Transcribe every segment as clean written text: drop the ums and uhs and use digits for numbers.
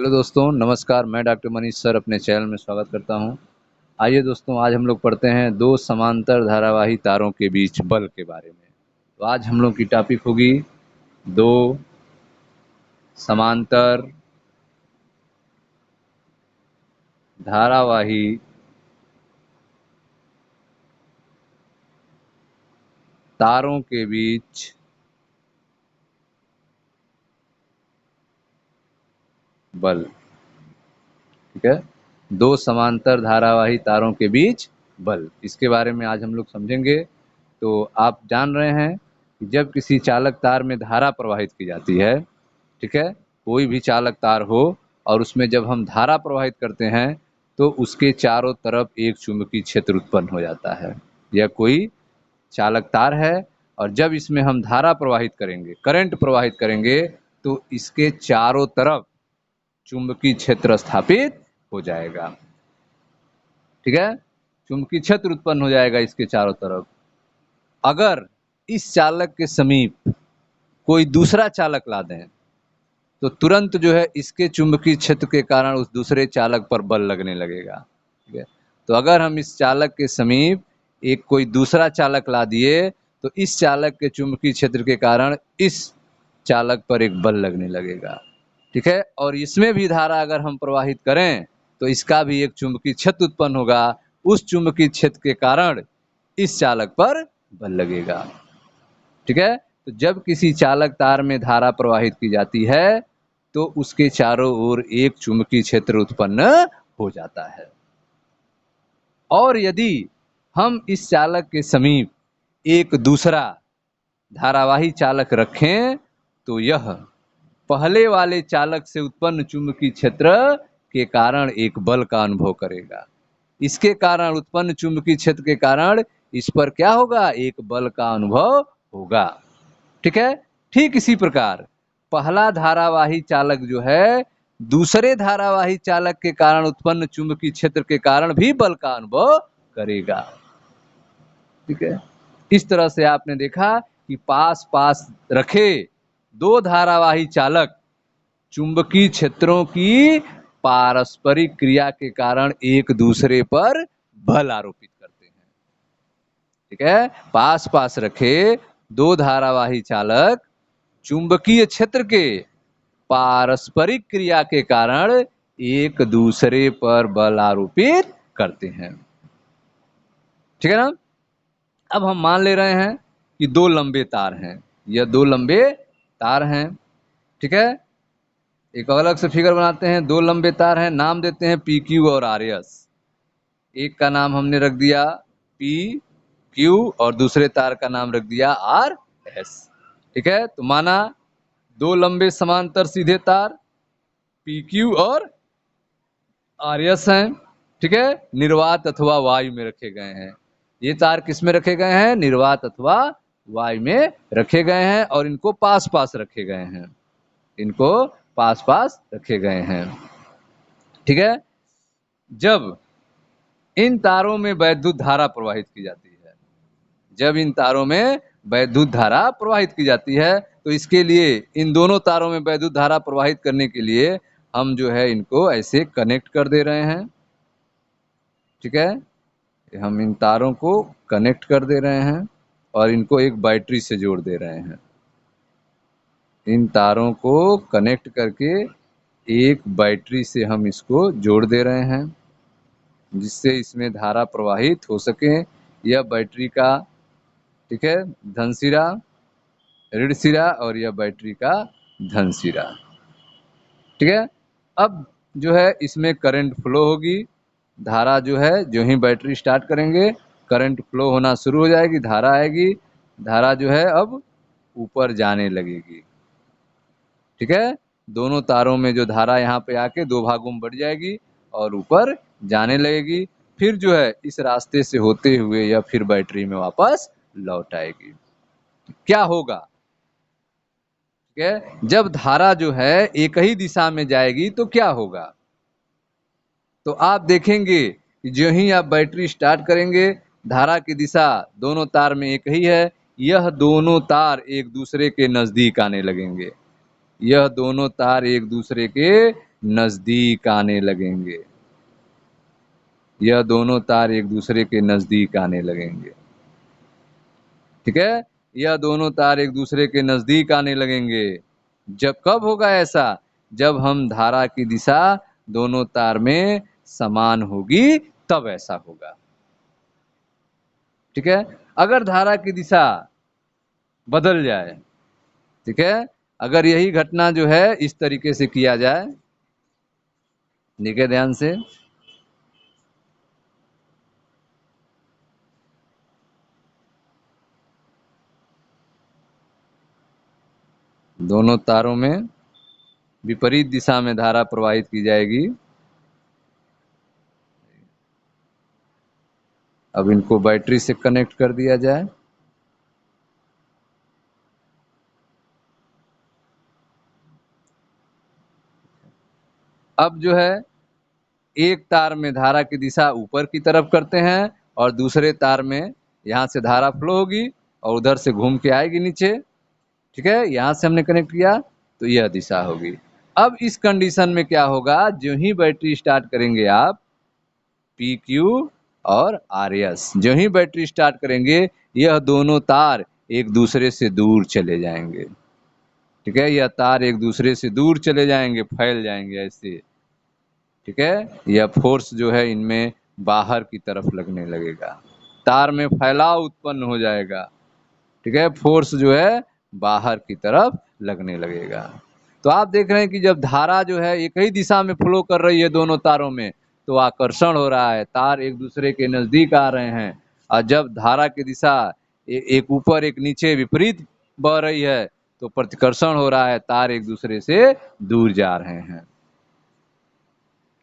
Hello दोस्तों, नमस्कार। मैं डॉक्टर मनीष सर अपने चैनल में स्वागत करता हूं। आइए दोस्तों, आज हम लोग पढ़ते हैं दो समांतर धारावाही तारों के बीच बल के बारे में। तो आज हम लोग की टॉपिक होगी दो समांतर धारावाही तारों के बीच बल। ठीक है, दो समांतर धारावाही तारों के बीच बल, इसके बारे में आज हम लोग समझेंगे। तो आप जान रहे हैं कि जब किसी चालक तार में धारा प्रवाहित की जाती है, ठीक है, कोई भी चालक तार हो और उसमें जब हम धारा प्रवाहित करते हैं तो उसके चारों तरफ एक चुंबकीय क्षेत्र उत्पन्न हो जाता है। यह कोई चालक तार है और जब इसमें हम धारा प्रवाहित करेंगे, करंट प्रवाहित करेंगे, तो इसके चारों तरफ चुंबकीय क्षेत्र स्थापित हो जाएगा। ठीक है, चुंबकीय क्षेत्र उत्पन्न हो जाएगा इसके चारों तरफ। अगर इस चालक के समीप कोई दूसरा चालक ला दें तो तुरंत जो है इसके चुंबकीय क्षेत्र के कारण उस दूसरे चालक पर बल लगने लगेगा। ठीक है, तो अगर हम इस चालक के समीप एक कोई दूसरा चालक ला दिए तो इस चालक के चुंबकीय क्षेत्र के कारण इस चालक पर एक बल लगने लगेगा। ठीक है, और इसमें भी धारा अगर हम प्रवाहित करें तो इसका भी एक चुंबकीय क्षेत्र उत्पन्न होगा। उस चुंबकीय क्षेत्र के कारण इस चालक पर बल लगेगा। ठीक है, तो जब किसी चालक तार में धारा प्रवाहित की जाती है तो उसके चारों ओर एक चुंबकीय क्षेत्र उत्पन्न हो जाता है। और यदि हम इस चालक के समीप एक दूसरा धारावाही चालक रखें तो यह पहले वाले चालक से उत्पन्न चुंबकीय क्षेत्र के कारण एक बल का अनुभव करेगा। इसके कारण उत्पन्न चुंबकीय क्षेत्र के कारण इस पर क्या होगा, एक बल का अनुभव होगा। ठीक है, ठीक इसी प्रकार पहला धारावाही चालक जो है दूसरे धारावाही चालक के कारण उत्पन्न चुंबकीय क्षेत्र के कारण भी बल का अनुभव करेगा। ठीक है, इस तरह से आपने देखा कि पास पास रखे दो धारावाही चालक चुंबकीय क्षेत्रों की पारस्परिक क्रिया के कारण एक दूसरे पर बल आरोपित करते हैं। ठीक है, पास पास रखे दो धारावाही चालक चुंबकीय क्षेत्र के पारस्परिक क्रिया के कारण एक दूसरे पर बल आरोपित करते हैं। ठीक है ना। अब हम मान ले रहे हैं कि दो लंबे तार हैं, यह दो लंबे तार हैं। ठीक है, एक अलग से फिगर बनाते हैं। दो लंबे तार हैं, नाम देते हैं पी क्यू और आर एस। एक का नाम हमने रख दिया पी क्यू और दूसरे तार का नाम रख दिया आर एस। ठीक है, तो माना दो लंबे समांतर सीधे तार पी क्यू और आर एस हैं। ठीक है, निर्वात अथवा वायु में रखे गए हैं। ये तार किस में रखे गए हैं, निर्वात अथवा वायु में रखे गए हैं और इनको पास पास रखे गए हैं, इनको पास पास रखे गए हैं। ठीक है, जब इन तारों में वैद्युत धारा प्रवाहित की जाती है, जब इन तारों में वैद्युत धारा प्रवाहित की जाती है तो इसके लिए इन दोनों तारों में वैद्युत धारा प्रवाहित करने के लिए हम जो है इनको ऐसे कनेक्ट कर दे रहे हैं। ठीक है, हम इन तारों को कनेक्ट कर दे रहे हैं और इनको एक बैटरी से जोड़ दे रहे हैं। इन तारों को कनेक्ट करके एक बैटरी से हम इसको जोड़ दे रहे हैं जिससे इसमें धारा प्रवाहित हो सके। यह बैटरी का, ठीक है, धन सिरा, ऋण सिरा और यह बैटरी का धन सिरा। ठीक है, अब जो है इसमें करंट फ्लो होगी। धारा जो है जो ही बैटरी स्टार्ट करेंगे करंट फ्लो होना शुरू हो जाएगी, धारा आएगी, धारा जो है अब ऊपर जाने लगेगी। ठीक है, दोनों तारों में जो धारा यहाँ पे आके दो भागों में बढ़ जाएगी और ऊपर जाने लगेगी। फिर जो है इस रास्ते से होते हुए या फिर बैटरी में वापस लौट आएगी। क्या होगा, ठीक है, जब धारा जो है एक ही दिशा में जाएगी तो क्या होगा, तो आप देखेंगे कि जो ही आप बैटरी स्टार्ट करेंगे धारा की दिशा दोनों तार में एक ही है, यह दोनों तार एक दूसरे के नजदीक आने लगेंगे, यह दोनों तार एक दूसरे के नजदीक आने लगेंगे। यह दोनों तार एक दूसरे के नजदीक आने लगेंगे। ठीक है, यह दोनों तार एक दूसरे के नजदीक आने लगेंगे। जब कब होगा ऐसा? जब हम धारा की दिशा दोनों तार में समान होगी तब ऐसा होगा। ठीक है, अगर धारा की दिशा बदल जाए, ठीक है, अगर यही घटना जो है इस तरीके से किया जाए, देखिए ध्यान से, दोनों तारों में विपरीत दिशा में धारा प्रवाहित की जाएगी। अब इनको बैटरी से कनेक्ट कर दिया जाए। अब जो है एक तार में धारा की दिशा ऊपर की तरफ करते हैं और दूसरे तार में यहां से धारा फ्लो होगी और उधर से घूम के आएगी नीचे। ठीक है, यहां से हमने कनेक्ट किया तो यह दिशा होगी। अब इस कंडीशन में क्या होगा, जो ही बैटरी स्टार्ट करेंगे आप, पी क्यू और आर एस, जो ही बैटरी स्टार्ट करेंगे यह दोनों तार एक दूसरे से दूर चले जाएंगे। ठीक है, यह तार एक दूसरे से दूर चले जाएंगे, फैल जाएंगे ऐसे। ठीक है, यह फोर्स जो है इनमें बाहर की तरफ लगने लगेगा, तार में फैलाव उत्पन्न हो जाएगा। ठीक है, फोर्स जो है बाहर की तरफ लगने लगेगा। तो आप देख रहे हैं कि जब धारा जो है एक ही दिशा में फ्लो कर रही है दोनों तारों में, तो आकर्षण हो रहा है, तार एक दूसरे के नजदीक आ रहे हैं। और जब धारा की दिशा एक ऊपर एक नीचे विपरीत बह रही है तो प्रतिकर्षण हो रहा है, तार एक दूसरे से दूर जा रहे हैं।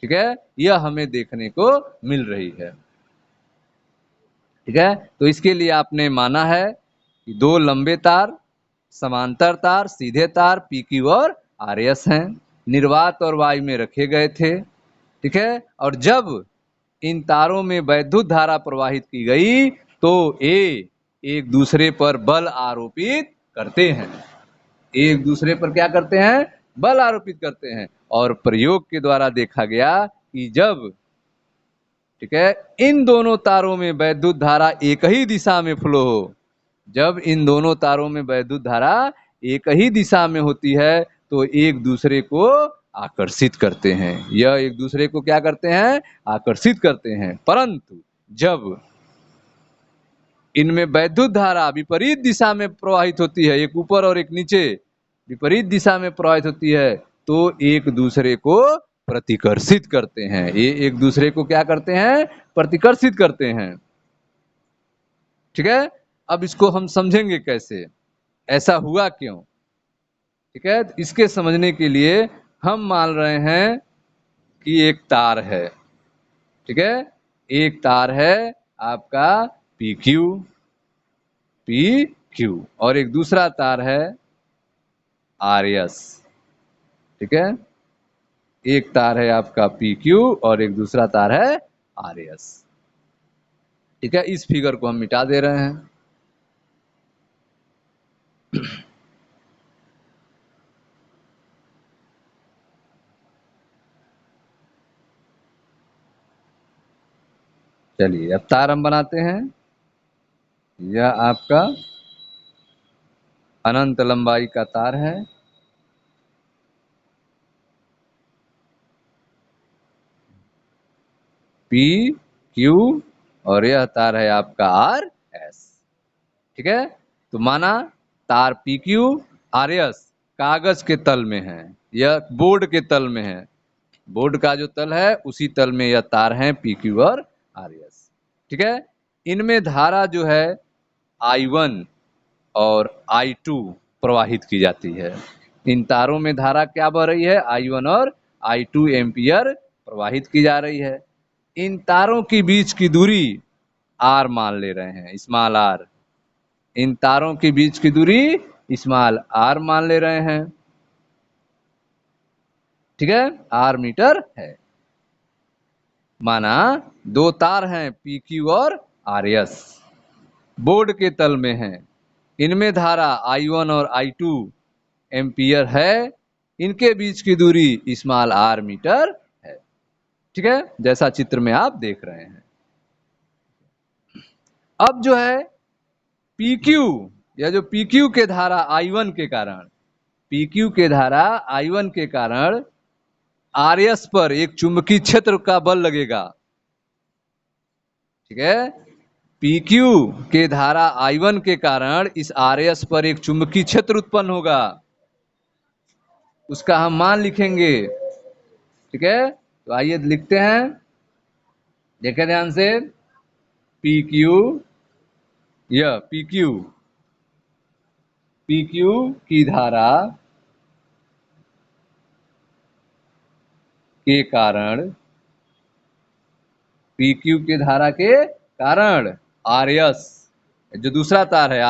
ठीक है, यह हमें देखने को मिल रही है। ठीक है, तो इसके लिए आपने माना है कि दो लंबे तार, समांतर तार, सीधे तार पी क्यू और आर एस हैं, निर्वात और वायु में रखे गए थे। ठीक है, और जब इन तारों में वैद्युत धारा प्रवाहित की गई तो ये एक दूसरे पर बल आरोपित करते हैं। एक दूसरे पर क्या करते हैं? बल आरोपित करते हैं। और प्रयोग के द्वारा देखा गया कि जब, ठीक है, इन दोनों तारों में वैद्युत धारा एक ही दिशा में फ्लो हो, जब इन दोनों तारों में वैद्युत धारा एक ही दिशा में होती है तो एक दूसरे को आकर्षित करते हैं। यह एक दूसरे को क्या करते हैं? आकर्षित करते हैं। परंतु जब इनमें वैद्युत धारा विपरीत दिशा में प्रवाहित होती है, एक ऊपर और एक नीचे विपरीत दिशा में प्रवाहित होती है, तो एक दूसरे को प्रतिकर्षित करते हैं। ये एक दूसरे को क्या करते हैं? प्रतिकर्षित करते हैं। ठीक है, अब इसको हम समझेंगे कैसे, ऐसा हुआ क्यों। ठीक है, इसके समझने के लिए हम मान रहे हैं कि एक तार है। ठीक है, एक तार है आपका पी क्यू और एक दूसरा तार है आर एस। ठीक है, एक तार है आपका पी क्यू और एक दूसरा तार है आर एस। ठीक है, इस फिगर को हम मिटा दे रहे हैं। चलिए अब तार हम बनाते हैं। यह आपका अनंत लंबाई का तार है। पी क्यू और यह तार है आपका आर एस। ठीक है, तो माना तार पी क्यू आर एस कागज के तल में है, यह बोर्ड के तल में है। बोर्ड का जो तल है उसी तल में यह तार है पी क्यू और आर एस। ठीक है, इनमें धारा जो है I1 और I2 प्रवाहित की जाती है। इन तारों में धारा क्या बह रही है? I1 और I2 एम्पियर प्रवाहित की जा रही है। इन तारों के बीच की दूरी R मान ले रहे हैं, स्मॉल r। इन तारों के बीच की दूरी स्मॉल r मान ले रहे हैं। ठीक है, R मीटर है। माना दो तार हैं पी क्यू और आर एस, बोर्ड के तल में हैं। इनमें धारा I1 और I2 एम्पियर है। इनके बीच की दूरी स्मॉल r मीटर है। ठीक है, जैसा चित्र में आप देख रहे हैं। अब जो है PQ, या जो PQ के धारा I1 के कारण, PQ के धारा I1 के कारण RS पर एक चुंबकीय क्षेत्र का बल लगेगा। ठीक है, PQ के धारा I1 के कारण इस RS पर एक चुंबकीय क्षेत्र उत्पन्न होगा, उसका हम मान लिखेंगे। ठीक है, तो आइए लिखते हैं, देखें ध्यान से। PQ, यह PQ की धारा के कारण, PQ के धारा के कारण RS, जो दूसरा तार है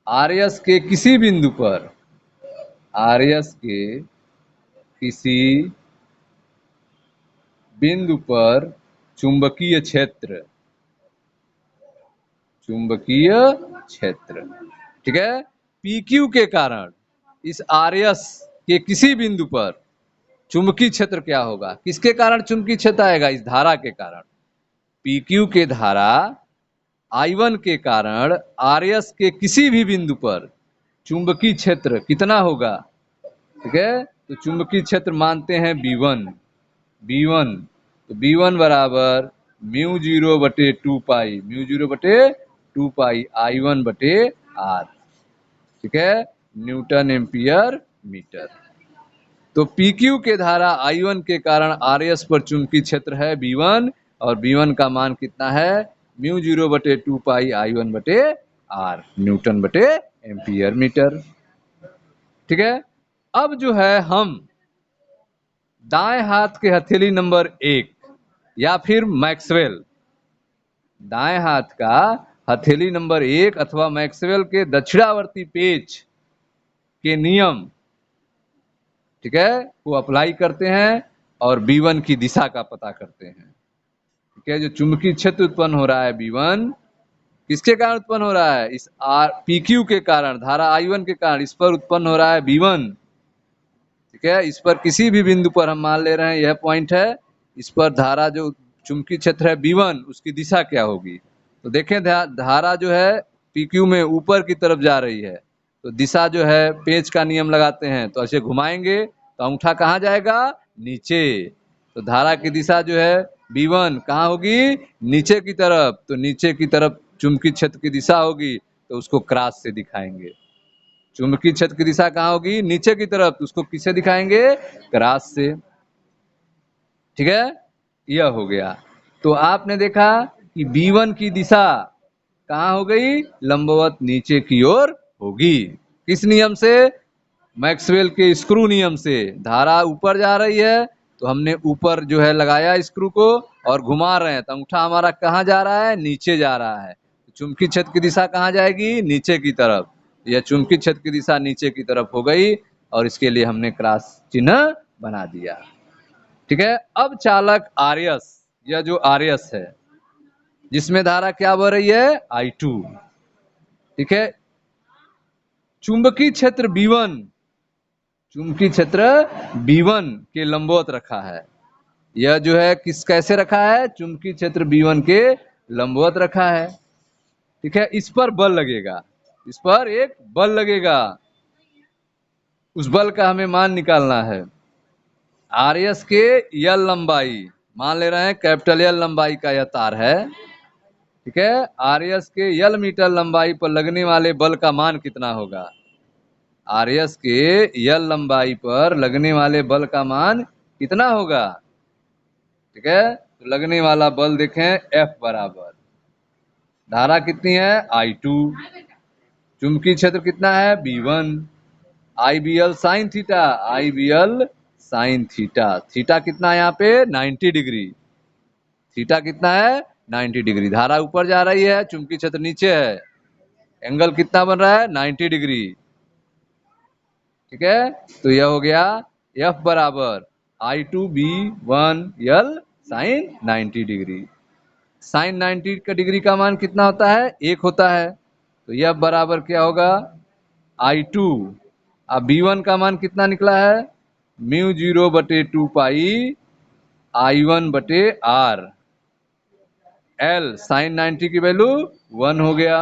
RS के किसी बिंदु पर, RS के किसी बिंदु पर चुंबकीय क्षेत्र, ठीक है, PQ के कारण इस RS के किसी बिंदु पर चुंबकीय क्षेत्र क्या होगा? किसके कारण चुंबकीय क्षेत्र आएगा? इस धारा के कारण। PQ के धारा I1 के कारण RS के किसी भी बिंदु पर चुंबकीय क्षेत्र कितना होगा? ठीक है, तो चुंबकीय क्षेत्र मानते हैं B1, तो B1 बराबर μ0/2 पाई I1/r, ठीक है, न्यूटन एम्पियर मीटर। तो PQ के धारा I1 के कारण RS पर चुंबकीय क्षेत्र है B1, और B1 का मान कितना है? μ0/2 पाई I1/r, न्यूटन/एम्पियर मीटर। ठीक है, अब जो है हम दाएं हाथ के हथेली नंबर 1 या फिर मैक्सवेल, दाएं हाथ का हथेली नंबर 1 अथवा मैक्सवेल के दक्षिणावर्ती पेच के नियम, ठीक है, वो अप्लाई करते हैं और B1 की दिशा का पता करते हैं। ठीक है, जो चुंबकीय क्षेत्र उत्पन्न हो रहा है B1, किसके कारण उत्पन्न हो रहा है? इस PQ के कारण, धारा I1 के कारण इस पर उत्पन्न हो रहा है B1। ठीक है, इस पर किसी भी बिंदु पर हम मान ले रहे हैं, यह पॉइंट है, इस पर धारा जो चुंबकीय क्षेत्र है B1, उसकी दिशा क्या होगी? तो देखें, धारा जो है PQ में ऊपर की तरफ जा रही है, तो दिशा जो है पेच का नियम लगाते हैं, तो ऐसे घुमाएंगे तो अंगूठा कहाँ जाएगा? नीचे। तो धारा की दिशा जो है B1 कहाँ होगी? नीचे की तरफ। तो नीचे की तरफ चुंबकीय क्षेत्र की दिशा होगी, तो उसको क्रॉस से दिखाएंगे। चुंबकीय क्षेत्र की दिशा कहाँ होगी? नीचे की तरफ, तो उसको किससे दिखाएंगे? क्रॉस से। ठीक है, यह हो गया। तो आपने देखा कि B1 की दिशा कहाँ हो गई? लंबवत नीचे की ओर होगी। किस नियम से? मैक्सवेल के स्क्रू नियम से। धारा ऊपर जा रही है, तो हमने ऊपर जो है लगाया स्क्रू को और घुमा रहे हैं, तो अंगूठा हमारा कहाँ जा रहा है? नीचे जा रहा है। चुंबकीय क्षेत्र की दिशा कहाँ जाएगी? नीचे की तरफ। यह चुंबकीय क्षेत्र की दिशा नीचे की तरफ हो गई, और इसके लिए हमने क्रॉस चिन्ह बना दिया। ठीक है, अब चालक RS, यह जो RS है जिसमें धारा क्या बह रही है? I2। ठीक है, चुंबकीय क्षेत्र B1, चुंबकीय क्षेत्र B1 के लंबवत रखा है। यह जो है कैसे रखा है? चुंबकीय क्षेत्र B1 के लंबवत रखा है। ठीक है, इस पर बल लगेगा, इस पर एक बल लगेगा, उस बल का हमें मान निकालना है। RS के L लंबाई, मान ले रहे हैं कैपिटल L लंबाई का यह तार है। ठीक है, RS के L मीटर लंबाई पर लगने वाले बल का मान कितना होगा? RS के L लंबाई पर लगने वाले बल का मान कितना होगा? ठीक है, तो लगने वाला बल देखें, F बराबर, धारा कितनी है? I2, चुंबकीय क्षेत्र कितना है? B1, IBL sine theta, IBL sine theta, theta कितना है यहाँ पे? 90 डिग्री। थीटा कितना है? 90 डिग्री। धारा ऊपर जा रही है, चुंबकीय क्षेत्र नीचे है, एंगल कितना बन रहा है? 90 डिग्री। ठीक है, तो यह हो गया F बराबर I2B1L साइन 90 डिग्री। साइन 90 का डिग्री का मान कितना होता है? 1 होता है। तो यह बराबर क्या होगा? I2 अब B1 का मान कितना निकला है, म्यू 0/2 पाई I1 बटे आर। L साइन 90 की वैल्यू 1 हो गया,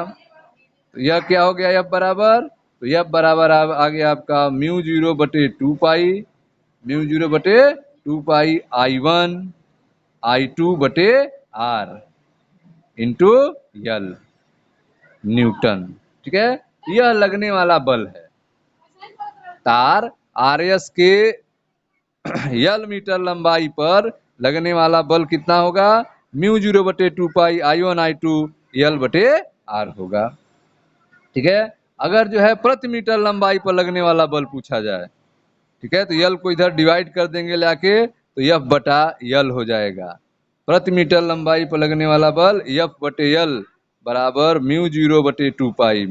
तो यह क्या हो गया, F बराबर, तो F बराबर आ गया आपका म्यू 0/2 पाई I1 I2 बटे आर इंटू यल न्यूटन। ठीक है, यह लगने वाला बल है। तार RS के यल मीटर लंबाई पर लगने वाला बल कितना होगा, म्यू 0/2 पाई I1 I2 यल बटे आर होगा। ठीक है, अगर जो है प्रति मीटर लंबाई पर लगने वाला बल पूछा जाए, ठीक है, तो यल को इधर डिवाइड कर देंगे लाके, तो F बटा यल हो जाएगा। प्रति मीटर लंबाई पर लगने वाला बल F बटे यल बराबर म्यू 0/2 पाई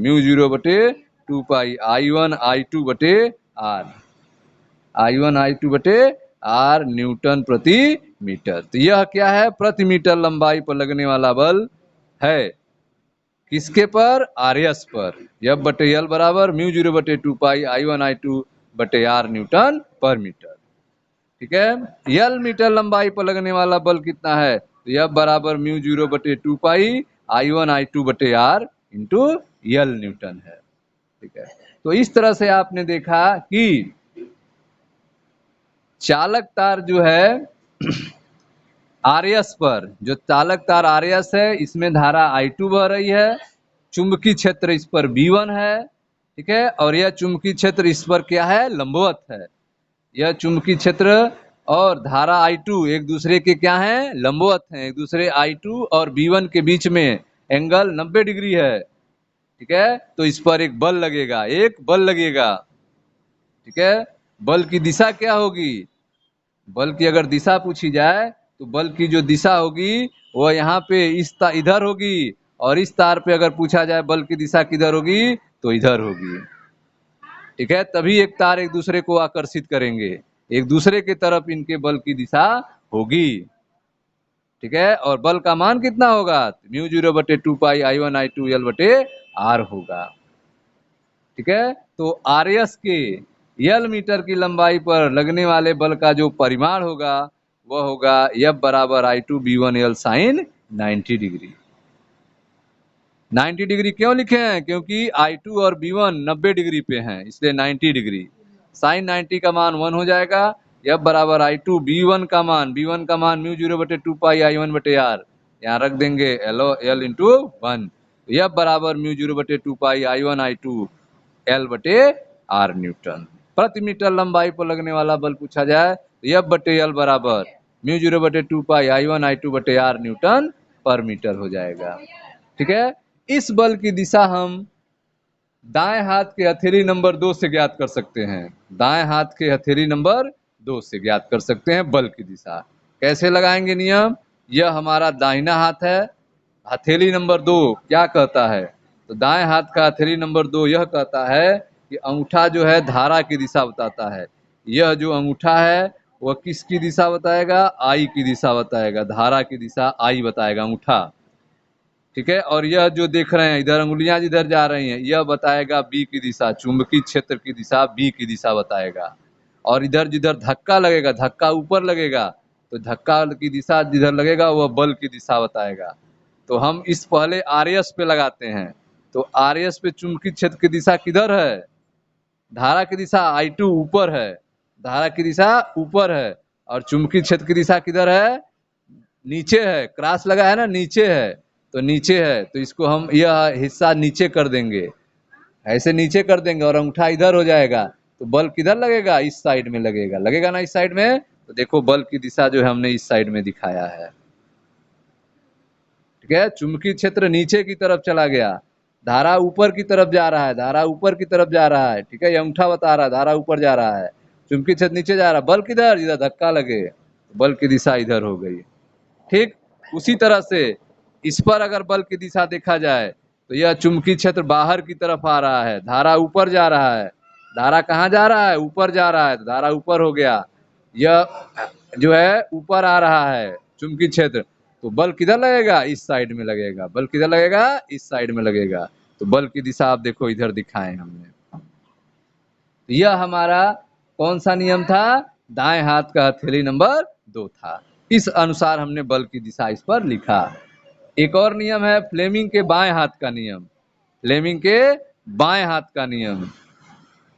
I1 I2 बटे आर, I1 I2 बटे आर न्यूटन प्रति मीटर। तो यह क्या है, प्रति मीटर लंबाई पर लगने वाला बल है, किसके पर, RS पर। F बटे यल बराबर म्यू 0/2 पाई I1 I2 बटे आर न्यूटन पर मीटर। ठीक है, यल मीटर लंबाई पर लगने वाला बल कितना है, तो F बराबर म्यू 0/2 पाई I1 I2 बटे आर इंटू यल न्यूटन है। ठीक है, तो इस तरह से आपने देखा कि चालक तार जो है RS पर, जो चालक तार RS है इसमें धारा I2 बह रही है, चुंबकीय क्षेत्र इस पर B1 है। ठीक है, और यह चुंबकीय क्षेत्र इस पर क्या है, लंबवत है। यह चुंबकीय क्षेत्र और धारा I2 एक दूसरे के क्या हैं, लंबवत हैं। एक दूसरे I2 और B1 के बीच में एंगल 90 डिग्री है। ठीक है, तो इस पर एक बल लगेगा, एक बल लगेगा। ठीक है, बल की दिशा क्या होगी, बल की अगर दिशा पूछी जाए तो बल की जो दिशा होगी वह यहाँ पे इधर होगी, और इस तार पे अगर पूछा जाए बल की दिशा किधर होगी तो इधर होगी। ठीक है, तभी एक तार एक दूसरे को आकर्षित करेंगे, एक दूसरे की तरफ इनके बल की दिशा होगी। ठीक है, और बल का मान कितना होगा, म्यू 0/2 पाई I1 I2 यल बटे आर होगा। ठीक है, तो RS के यल मीटर की लंबाई पर लगने वाले बल का जो परिमाण होगा वह होगा F बराबर I2 B1 यल साइन 90 डिग्री। 90 डिग्री क्यों लिखे हैं, क्योंकि I2 और B1 90 डिग्री पे हैं, इसलिए 90 डिग्री। साइन 90 का मान 1 हो जाएगा। F बराबर I2 B1 का मान म्यू 0/2 पाई I1 बटे आर, यहाँ रख देंगे L इंटू 1। F बराबर म्यू 0/2 पाई I1 I2 L बटे आर न्यूटन। प्रति मीटर लंबाई पर लगने वाला बल पूछा जाए तो F बटे L बराबर म्यू 0/2 पाई I1 I2 बटे आर न्यूटन पर मीटर हो जाएगा। ठीक है, इस बल की दिशा हम दाएं हाथ के हथेली नंबर 2 से ज्ञात कर सकते हैं। दाएं हाथ के हथेली नंबर 2 से ज्ञात कर सकते हैं बल की दिशा। कैसे लगाएंगे नियम, यह हमारा दाहिना हाथ है, हथेली नंबर 2 क्या कहता है, तो दाएं हाथ का हथेली नंबर 2 यह कहता है कि अंगूठा जो है धारा की दिशा बताता है। यह जो अंगूठा है वह किसकी दिशा बताएगा, आई की दिशा बताएगा, धारा की दिशा आई बताएगा अंगूठा। ठीक है, और यह जो देख रहे हैं इधर अंगुलियां जिधर जा रही हैं यह बताएगा बी की दिशा, चुंबकीय क्षेत्र की दिशा बी की दिशा बताएगा। और इधर जिधर धक्का लगेगा, धक्का ऊपर लगेगा, तो धक्का की दिशा जिधर लगेगा वह बल की दिशा बताएगा। तो हम इस पहले RS पे लगाते हैं, तो RS पे चुंबकीय क्षेत्र की दिशा किधर है, धारा की दिशा I2 ऊपर है, धारा की दिशा ऊपर है, और चुंबकीय क्षेत्र की दिशा किधर है, नीचे है। क्रॉस लगा है ना, नीचे है, तो नीचे है, तो इसको हम यह हिस्सा नीचे कर देंगे, ऐसे नीचे कर देंगे और अंगूठा इधर हो जाएगा। तो बल किधर लगेगा, इस साइड में लगेगा, लगेगा ना इस साइड में। तो देखो बल की दिशा जो है हमने इस साइड में दिखाया है। ठीक है, चुंबकीय क्षेत्र नीचे की तरफ चला गया, धारा ऊपर की तरफ जा रहा है, धारा ऊपर की तरफ जा रहा है। ठीक है, ये अंगूठा बता रहा है धारा ऊपर जा रहा है, चुंबकीय क्षेत्र नीचे जा रहा है, बल किधर, इधर धक्का लगे, बल की दिशा इधर हो गई। ठीक, उसी तरह से इस पर अगर बल की दिशा देखा जाए तो यह चुंबकीय क्षेत्र बाहर की तरफ आ रहा है, धारा ऊपर जा रहा है, धारा कहाँ जा रहा है, ऊपर जा रहा है, तो धारा ऊपर हो गया। यह जो है ऊपर आ रहा है चुंबकीय क्षेत्र, तो बल किधर लगेगा, इस साइड में लगेगा, बल किधर लगेगा, इस साइड में लगेगा। तो बल की दिशा आप देखो इधर दिखाए हमने। तो यह हमारा कौन सा नियम था? दाएं हाथ का हथेली नंबर 2 था। इस अनुसार हमने बल की दिशा इस पर लिखा। एक और नियम है फ्लेमिंग के बाएं हाथ का नियम। फ्लेमिंग के बाएं हाथ का नियम,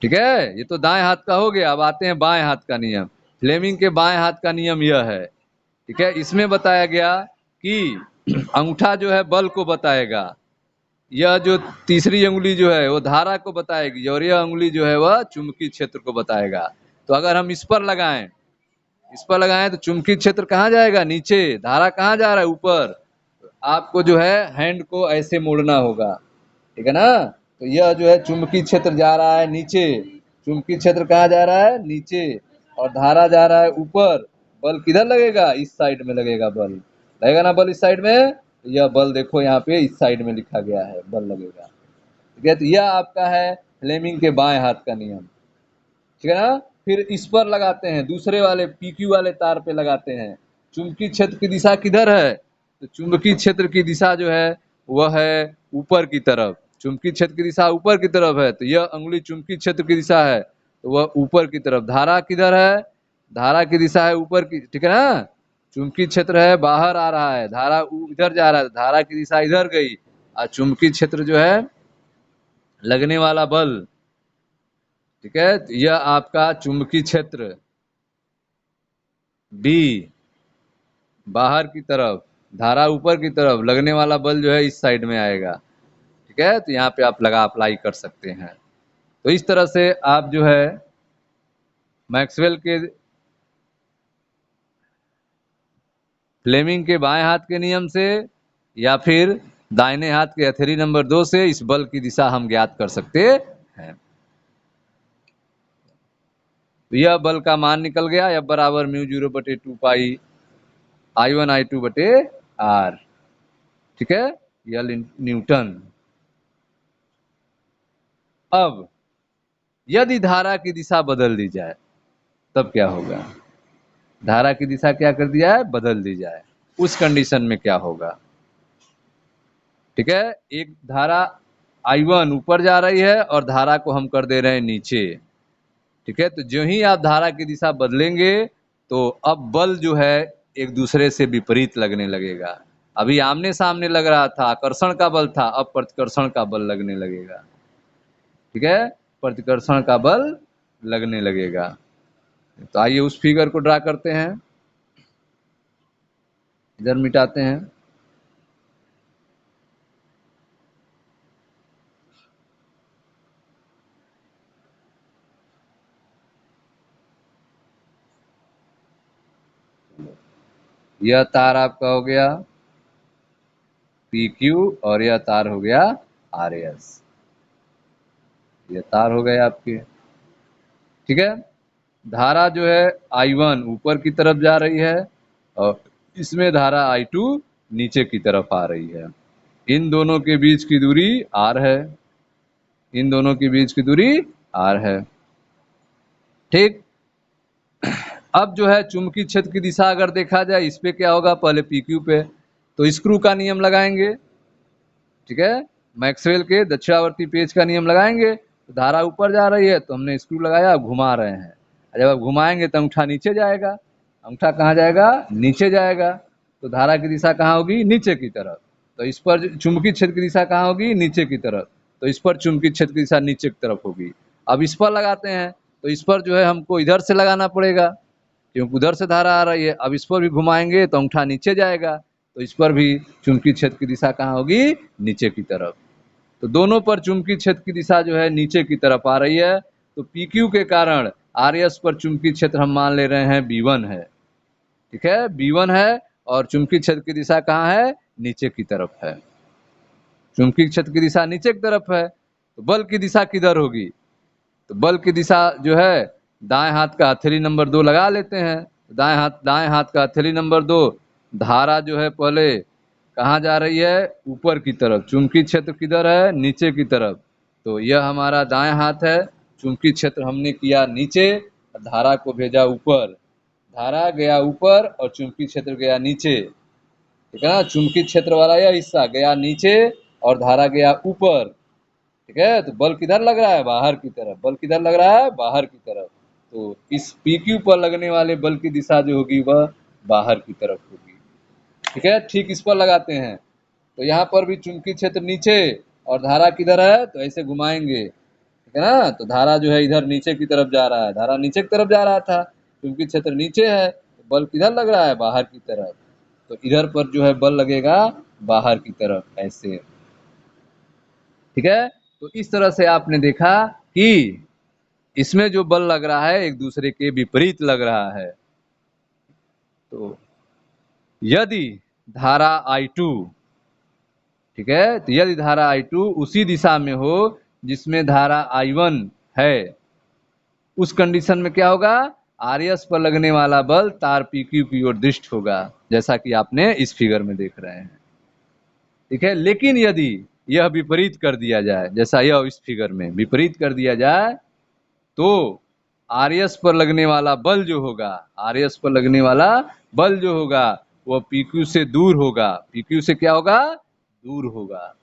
ठीक है, ये तो दाएं हाथ का हो गया। अब आते हैं बाएं हाथ का नियम। फ्लेमिंग के बाएं हाथ का नियम यह है, ठीक है, इसमें बताया गया कि अंगूठा जो है बल को बताएगा, यह जो तीसरी उंगली जो है वो धारा को बताएगी, और यह उंगली जो है वह चुंबकीय क्षेत्र को बताएगा। तो अगर हम इस पर लगाएं तो चुंबकीय क्षेत्र कहाँ जाएगा? नीचे। धारा कहाँ जा रहा है? ऊपर। आपको जो है हैंड को ऐसे मोड़ना होगा, ठीक है ना। तो यह जो है चुंबकीय क्षेत्र जा रहा है नीचे। चुंबकीय क्षेत्र कहाँ जा रहा है? नीचे। और धारा जा रहा है ऊपर। बल किधर लगेगा? इस साइड में लगेगा बल। लगेगा ना बल इस साइड में? तो यह बल देखो यहाँ पे इस साइड में लिखा गया है, बल लगेगा, ठीक है। तो यह आपका है फ्लेमिंग के बाएं हाथ का नियम, ठीक है ना। फिर इस पर लगाते हैं, दूसरे वाले पीक्यू वाले तार पे लगाते हैं। चुंबकीय क्षेत्र की दिशा किधर है? तो चुंबकीय क्षेत्र की दिशा जो है वह है ऊपर की तरफ। चुंबकीय क्षेत्र की दिशा ऊपर की तरफ है, तो यह अंगुली चुंबकीय क्षेत्र की दिशा है, तो वह ऊपर की तरफ। धारा किधर है? धारा की दिशा है ऊपर की, ठीक है ना। चुंबकीय क्षेत्र है बाहर आ रहा है, धारा इधर जा रहा है, धारा की दिशा इधर गई। और चुंबकीय क्षेत्र जो है लगने वाला बल, ठीक है, तो यह आपका चुंबकीय क्षेत्र बी बाहर की तरफ, धारा ऊपर की तरफ, लगने वाला बल जो है इस साइड में आएगा, ठीक है। तो यहाँ पे आप अप्लाई कर सकते हैं। तो इस तरह से आप जो है मैक्सवेल के फ्लेमिंग के बाएं हाथ के नियम से या फिर दाहिने हाथ के हथेली नंबर 2 से इस बल की दिशा हम ज्ञात कर सकते हैं। तो यह बल का मान निकल गया, F बराबर μ0/2 पाई I1I2/R, ठीक है, यल न्यूटन। अब यदि धारा की दिशा बदल दी जाए तब क्या होगा? धारा की दिशा क्या कर दिया है? बदल दी जाए। उस कंडीशन में क्या होगा? ठीक है, एक धारा I1 ऊपर जा रही है और धारा को हम कर दे रहे हैं नीचे, ठीक है। तो जो ही आप धारा की दिशा बदलेंगे तो अब बल जो है एक दूसरे से विपरीत लगने लगेगा। अभी आमने सामने लग रहा था, आकर्षण का बल था, अब प्रतिकर्षण का बल लगने लगेगा, ठीक है, प्रतिकर्षण का बल लगने लगेगा। तो आइए उस फिगर को ड्रा करते हैं, इधर मिटाते हैं। यह तार आपका हो गया PQ और यह तार हो गया RS। यह तार हो गए आपके, ठीक है। धारा जो है I1 ऊपर की तरफ जा रही है और इसमें धारा I2 नीचे की तरफ आ रही है। इन दोनों के बीच की दूरी R है, इन दोनों के बीच की दूरी R है, ठीक। अब जो है चुंबकीय क्षेत्र की दिशा अगर देखा जाए, इस पे क्या होगा? पहले PQ पे तो स्क्रू का नियम लगाएंगे, ठीक है, मैक्सवेल के दक्षिणावर्ती पेज का नियम लगाएंगे। तो धारा ऊपर जा रही है तो हमने स्क्रू लगाया, घुमा रहे हैं। जब आप घुमाएंगे तो अंगूठा नीचे जाएगा, अंगूठा कहाँ जाएगा? नीचे जाएगा। तो धारा की दिशा कहाँ होगी? नीचे की तरफ। तो इस पर चुंबकीय क्षेत्र की दिशा कहाँ होगी? नीचे की तरफ। तो इस पर चुंबकीय क्षेत्र की दिशा नीचे की तरफ होगी। अब इस पर लगाते हैं तो इस पर जो है हमको इधर से लगाना पड़ेगा, क्योंकि उधर से धारा आ रही है। अब इस पर भी घुमाएंगे तो अंगूठा नीचे जाएगा, तो इस पर भी चुंबकीय क्षेत्र की दिशा कहाँ होगी? नीचे की तरफ। तो दोनों पर चुंबकीय क्षेत्र की दिशा जो है नीचे की तरफ आ रही है। तो PQ के कारण RS पर चुंबकीय क्षेत्र हम मान ले रहे हैं B1 है, ठीक है, B1 है और चुंबकीय क्षेत्र की दिशा कहाँ है? नीचे की तरफ है। चुंबकीय क्षेत्र की दिशा नीचे की तरफ है, तो बल की दिशा किधर होगी? तो बल की दिशा जो है दाएं हाथ का हथेली नंबर 2 लगा लेते हैं। दाएं हाथ का हथेली नंबर 2, धारा जो है पहले कहाँ जा रही है? ऊपर की तरफ। चुंबकीय क्षेत्र किधर है? नीचे की तरफ। तो यह हमारा दाएं हाथ है, चुंबकीय क्षेत्र हमने किया नीचे, धारा को भेजा ऊपर। धारा गया ऊपर और चुंबकीय क्षेत्र गया नीचे, ठीक है ना। चुंबकीय क्षेत्र वाला यह हिस्सा गया नीचे और धारा गया ऊपर, ठीक है। तो बल किधर लग रहा है, बाहर की तरफ। बल किधर लग रहा है, बाहर की तरफ। तो इस PQ पर लगने वाले बल की दिशा जो होगी वह बाहर की तरफ होगी। ठीक है, ठीक इस पर लगाते हैं। तो यहाँ पर भी चुंबकीय क्षेत्र नीचे और धारा किधर है, तो ऐसे घुमाएंगे, ठीक है ना। तो धारा जो है इधर नीचे की तरफ जा रहा है, धारा नीचे की तरफ जा रहा था, चुंबकीय क्षेत्र नीचे है, तो बल किधर लग रहा है, बाहर की तरफ। तो इधर पर जो है बल लगेगा बाहर की तरफ, ऐसे। ठीक है। तो इस तरह से आपने देखा कि इसमें जो बल लग रहा है एक दूसरे के विपरीत लग रहा है। तो यदि धारा I2, ठीक है, तो यदि धारा I2 उसी दिशा में हो जिसमें धारा I1 है, उस कंडीशन में क्या होगा, RS पर लगने वाला बल तार PQ की ओर दृष्ट होगा, जैसा कि आपने इस फिगर में देख रहे हैं। ठीक है। लेकिन यदि यह विपरीत कर दिया जाए, जैसा यह इस फिगर में विपरीत कर दिया जाए, तो RS पर लगने वाला बल जो होगा, RS पर लगने वाला बल जो होगा वह PQ से दूर होगा। PQ से क्या होगा, दूर होगा।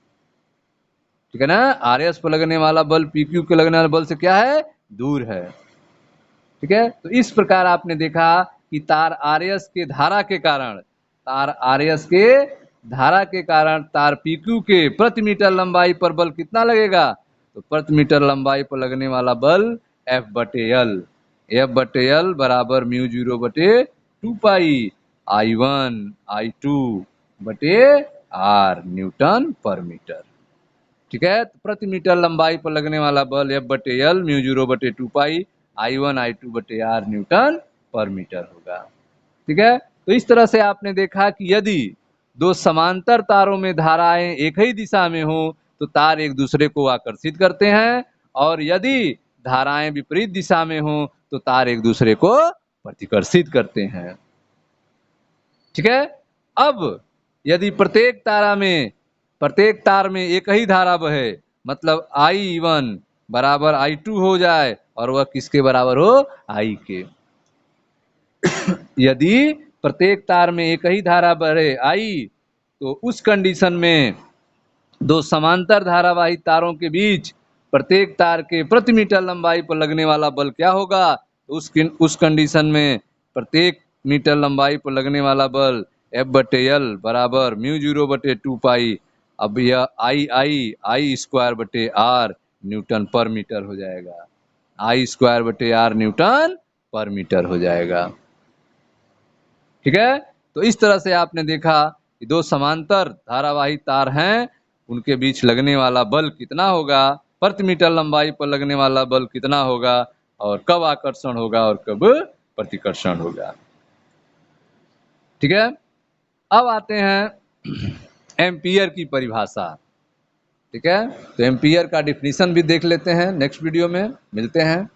ठीक है ना। RS पर लगने वाला बल PQ के लगने वाले बल से क्या है, दूर है। ठीक है। तो इस प्रकार आपने देखा कि तार RS के धारा के कारण, तार RS के धारा के कारण तार PQ के प्रति मीटर लंबाई पर बल कितना लगेगा, तो प्रति मीटर लंबाई पर लगने वाला बल F/L, F/L बराबर μ0 बटे 2 पाई I1 I2 बटे R न्यूटन पर मीटर। ठीक है। तो प्रति मीटर लंबाई पर लगने वाला बल F/L μ0 बटे 2 पाई I1 I2 बटे R न्यूटन पर मीटर होगा। ठीक है। तो इस तरह से आपने देखा कि यदि दो समांतर तारों में धाराएं एक ही दिशा में हो तो तार एक दूसरे को आकर्षित करते हैं, और यदि धाराएं विपरीत दिशा में हो तो तार एक दूसरे को प्रतिकर्षित करते हैं। ठीक है। अब यदि प्रत्येक तार में एक ही धारा बहे, मतलब I1 बराबर I2 हो जाए और वह किसके बराबर हो, I के। यदि प्रत्येक तार में एक ही धारा बहे I, तो उस कंडीशन में दो समांतर धारावाही तारों के बीच प्रत्येक तार के प्रति मीटर लंबाई पर लगने वाला बल क्या होगा, तो उस कंडीशन में प्रत्येक मीटर लंबाई पर लगने वाला बल F/L बराबर μ0 बटे 2 पाई, अब यह I स्क्वायर बटे R न्यूटन पर मीटर हो जाएगा। I स्क्वायर बटे R न्यूटन पर मीटर हो जाएगा। ठीक है। तो इस तरह से आपने देखा कि दो समांतर धारावाही तार हैं, उनके बीच लगने वाला बल कितना होगा, प्रति मीटर लंबाई पर लगने वाला बल कितना होगा, और कब आकर्षण होगा और कब प्रतिकर्षण होगा। ठीक है। अब आते हैं एम्पियर की परिभाषा। ठीक है। तो एम्पियर का डिफिनीशन भी देख लेते हैं, नेक्स्ट वीडियो में मिलते हैं।